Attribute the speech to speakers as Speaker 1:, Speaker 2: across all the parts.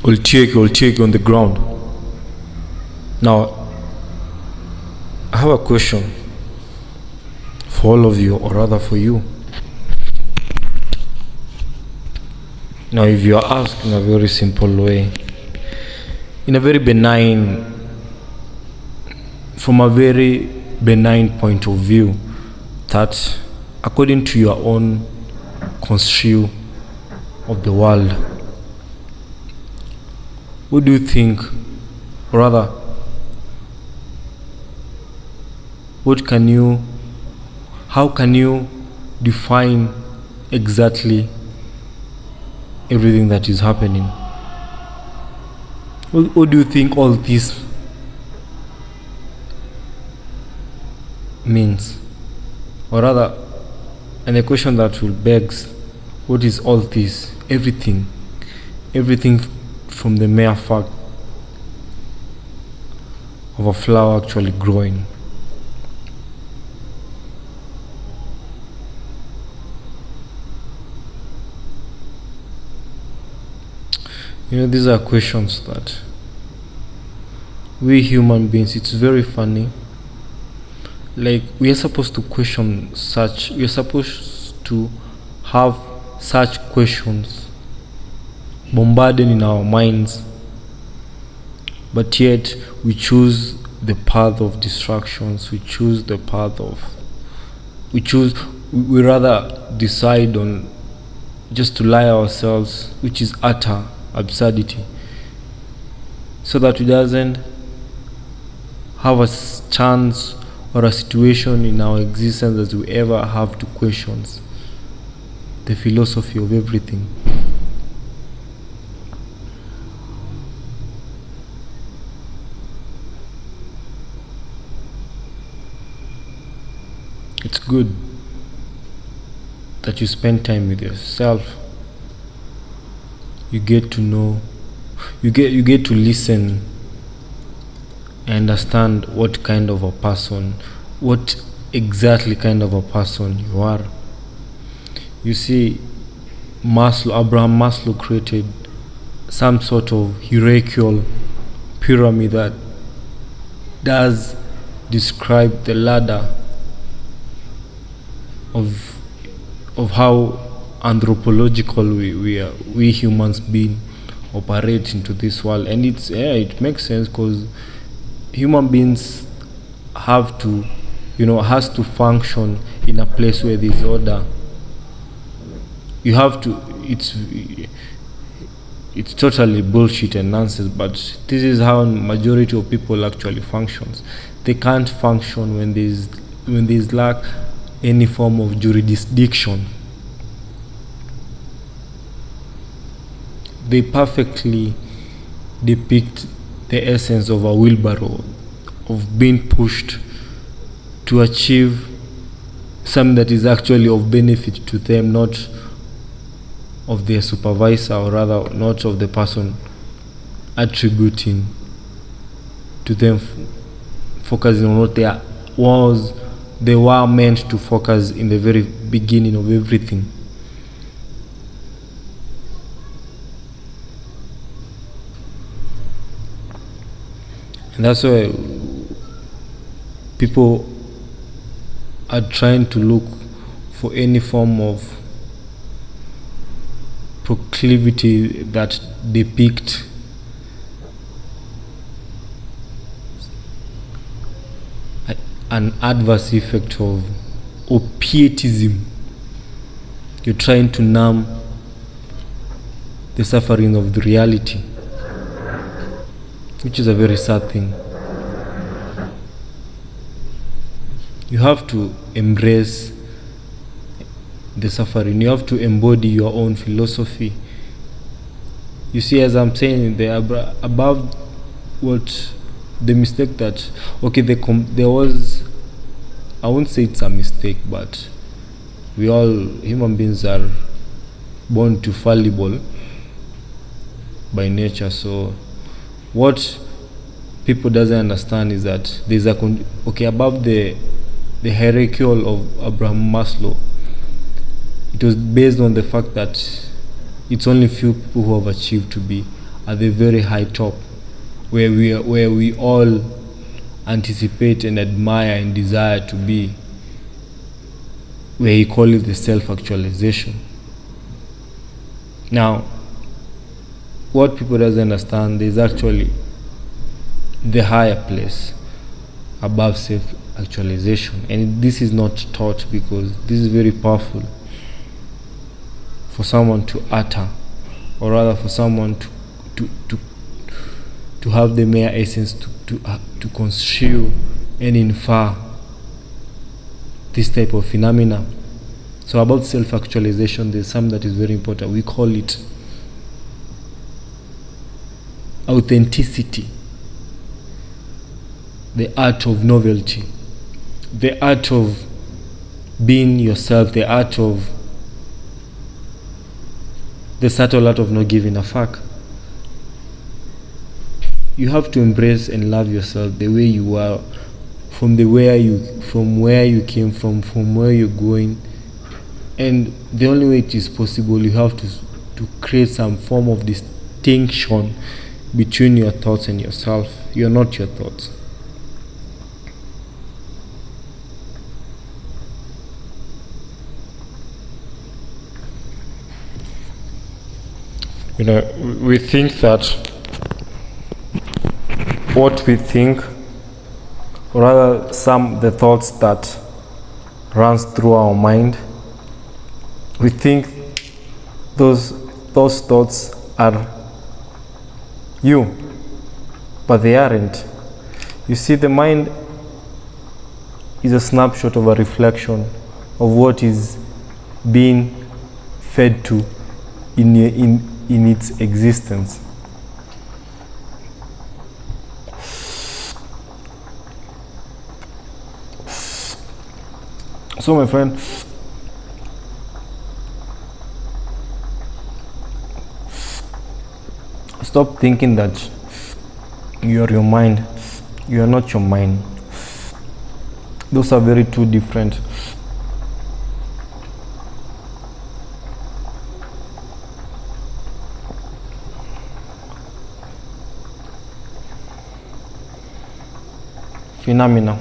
Speaker 1: Oltieki on the ground. Now, I have a question for all of you, or rather for you. Now, if you are asked in a very simple way, in a very benign, from a very benign point of view, that according to your own construe of the world, what do you think, or rather, how can you define exactly everything that is happening? What do you think all this means? Or rather, and the question that will begs, what is all this? Everything from the mere fact of a flower actually growing. These are questions that we human beings, it's very funny. Like, we are supposed to we are supposed to have such questions bombarded in our minds, but yet we choose the path of distractions. We rather decide on just to lie ourselves, which is utter absurdity, so that we doesn't have a chance or a situation in our existence that we ever have to question the philosophy of everything. It's good that you spend time with yourself. You get to know, you get to listen and understand what exactly kind of a person you are. You see, Abraham Maslow created some sort of hierarchical pyramid that does describe the ladder of how anthropological we humans being operate into this world. And it makes sense, because human beings has to function in a place where there's order. It's totally bullshit and nonsense, but this is how majority of people actually functions. They can't function when there's lack any form of jurisdiction. They perfectly depict the essence of a wheelbarrow, of being pushed to achieve something that is actually of benefit to them, not of their supervisor, or rather not of the person attributing to them, focusing on what they were meant to focus in the very beginning of everything. And that's why people are trying to look for any form of proclivity that depict an adverse effect of pietism. You're trying to numb the suffering of the reality, which is a very sad thing. You have to embrace the suffering. You have to embody your own philosophy. You see, as I'm saying, above what the mistake that there was, I won't say it's a mistake, but we all human beings are born to fallible by nature. So what people doesn't understand is that there's above the hierarchical of Abraham Maslow, it was based on the fact that it's only few people who have achieved to be at the very high top, where we all anticipate and admire and desire to be, where he calls it the self-actualization. Now, what people doesn't understand, there's actually the higher place above self-actualization, and this is not taught, because this is very powerful for someone to utter, or rather for someone to have the mere essence to construe and infer this type of phenomena. So about self-actualization, there's something that is very important. We call it authenticity, the art of novelty, the art of being yourself, the art of the subtle art of not giving a fuck. You have to embrace and love yourself the way you are, from where you came from where you're going. And the only way it is possible, you have to create some form of distinction between your thoughts and yourself. You're not your thoughts. We think that what we think, or rather the thoughts that runs through our mind, we think those thoughts are you, but they aren't. You see, the mind is a snapshot of a reflection of what is being fed to in its existence. So my friend, stop thinking that you are your mind. You are not your mind. Those are very two different. Phenomena.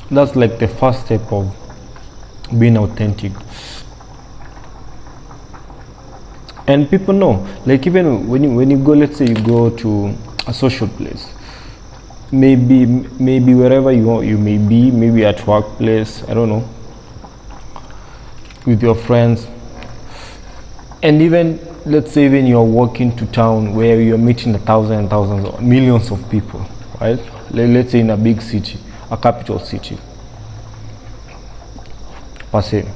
Speaker 1: That's like the first step of being authentic. And people know, like even when you go, let's say you go to a social place, maybe wherever you may be, maybe at workplace, I don't know, with your friends, and even let's say even you're walking to town where you're meeting thousands or millions of people, right? Let's say in a big city, a capital city, per se.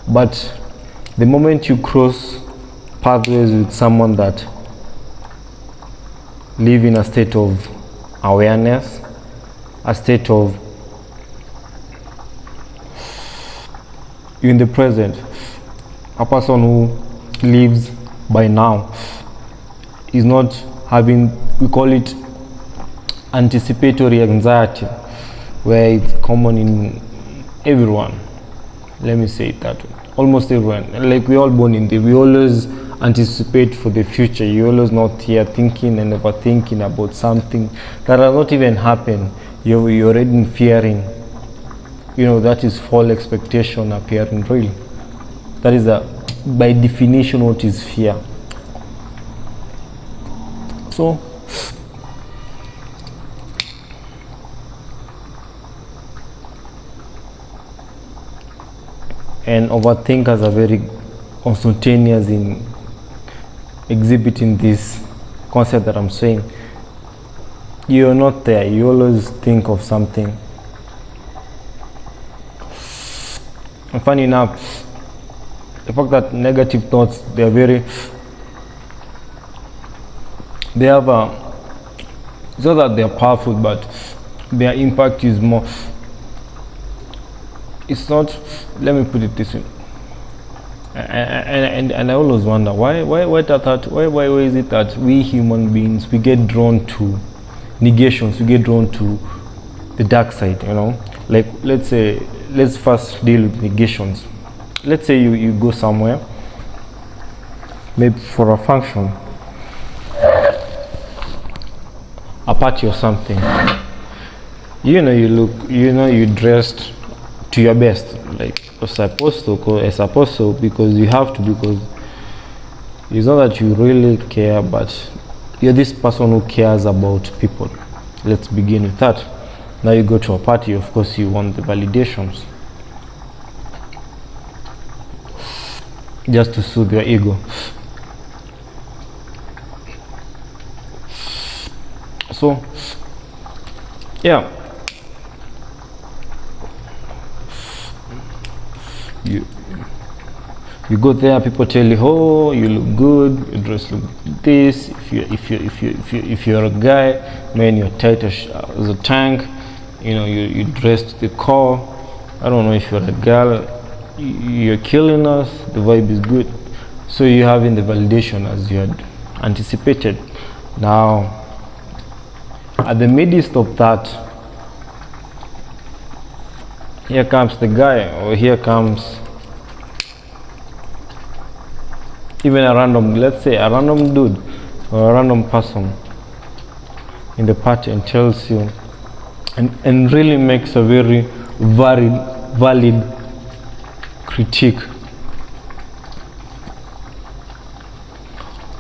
Speaker 1: But the moment you cross pathways with someone that live in a state of awareness, a state of in the present, a person who lives by now is not having, we call it anticipatory anxiety, where it's common in everyone. Let me say it that way. Almost everyone. Like we all born in there. We always anticipate for the future. You're always not here thinking and overthinking about something that has not even happened. You're already fearing. That is false expectation appearing real. That is by definition what is fear. So and overthinkers are very spontaneous in exhibiting this concept that I'm saying. You're not there. You always think of something. And funny enough, the fact that negative thoughts, they have it's not that they are powerful, but their impact is more. It's not, let me put it this way, and I always wonder why is it that we human beings, we get drawn to negations, we get drawn to the dark side, like let's say let's first deal with negations. Let's say you go somewhere, maybe for a function, a party or something. You dressed to your best, like you're supposed to, because you have to, because it's not that you really care, but you're this person who cares about people. Let's begin with that. Now you go to a party, of course you want the validations, just to soothe your ego. So yeah, you go there, people tell you, oh, you look good, your dress look this. If you're a guy, man, you're tight as a tank. You dress to the core. I don't know if you're a girl, you're killing us. The vibe is good. So you're having the validation as you had anticipated. Now, at the midst of that, here comes the guy, or here comes even a random, let's say a random dude or a random person in the party, and tells you and really makes a very valid critique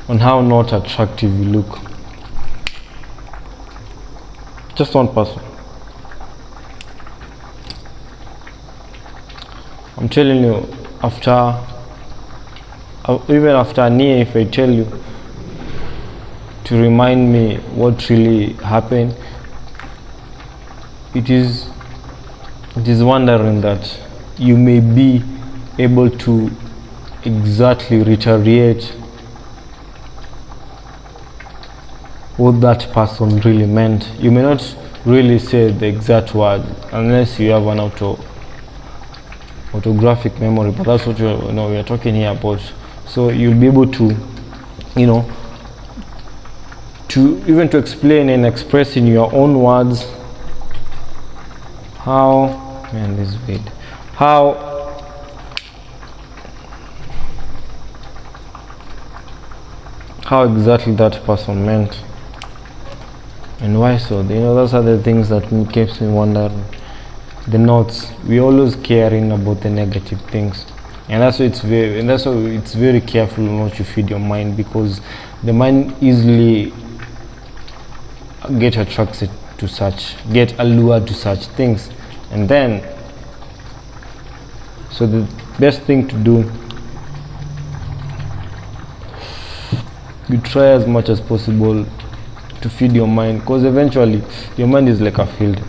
Speaker 1: on how not attractive you look. Just one person. I'm telling you, even after a year, if I tell you to remind me what really happened, it is wondering that you may be able to exactly reiterate what that person really meant. You may not really say the exact word unless you have an autographic memory, but that's what we are talking here about. So you'll be able to, to explain and express in your own words how exactly that person meant and why. So those are the things that keeps me wondering. The notes, we always caring about the negative things, and that's why it's very careful not to feed your mind, because the mind easily get allured to such things. And then, so the best thing to do, you try as much as possible to feed your mind, because eventually your mind is like a field.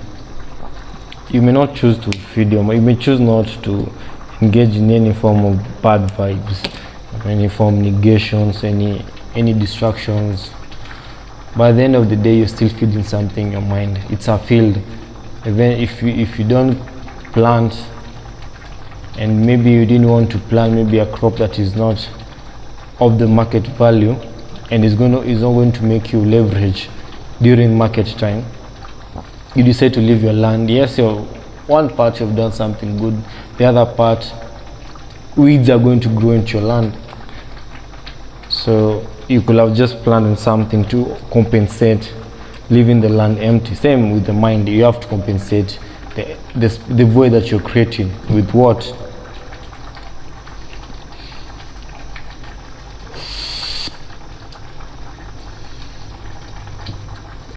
Speaker 1: You may not choose to feed your mind, you may choose not to engage in any form of bad vibes, any form of negations, any distractions. By the end of the day, you're still feeding something in your mind. It's a field. Even if you don't plant, and maybe you didn't want to plant maybe a crop that is not of the market value, and is not going to make you leverage during market time, you decide to leave your land. Yes, one part you've done something good, the other part, weeds are going to grow into your land. So you could have just planted something to compensate leaving the land empty. Same with the mind, you have to compensate the void that you're creating with what?